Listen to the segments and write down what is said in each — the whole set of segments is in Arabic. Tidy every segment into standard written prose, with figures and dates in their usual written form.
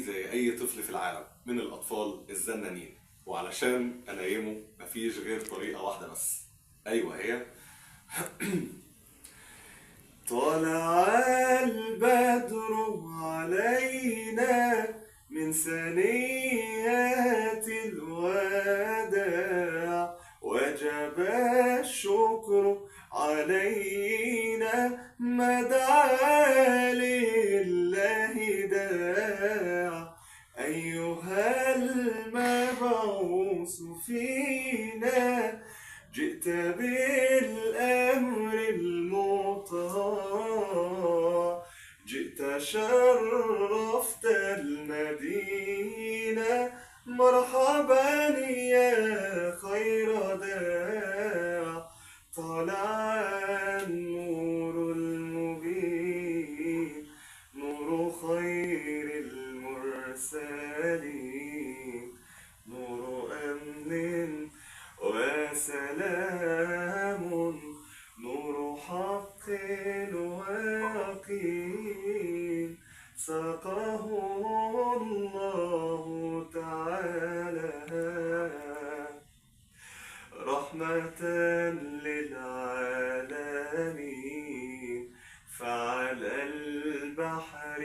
زيي زي أي طفل في العالم من الأطفال الزنانين، وعلشان أنيمه مفيش غير طريقة واحدة بس. أيوة هي طلع البدر علينا من ثنيات الوداع، وجب الشكر علينا ما دعا لله داع. أيها المبعوث فينا جئت بالأمر المطاع، جئت شرفت المدينة، مرحبا يا خير داع. طلع النور المبين، نور خير المرسلين، نور أمن وسلام، نور حق ويقين، ساقه الله تعالى رحمة للعالمين، فعلى البحر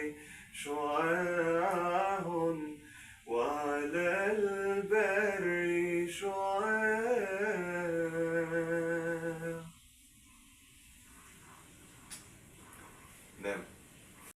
شعاع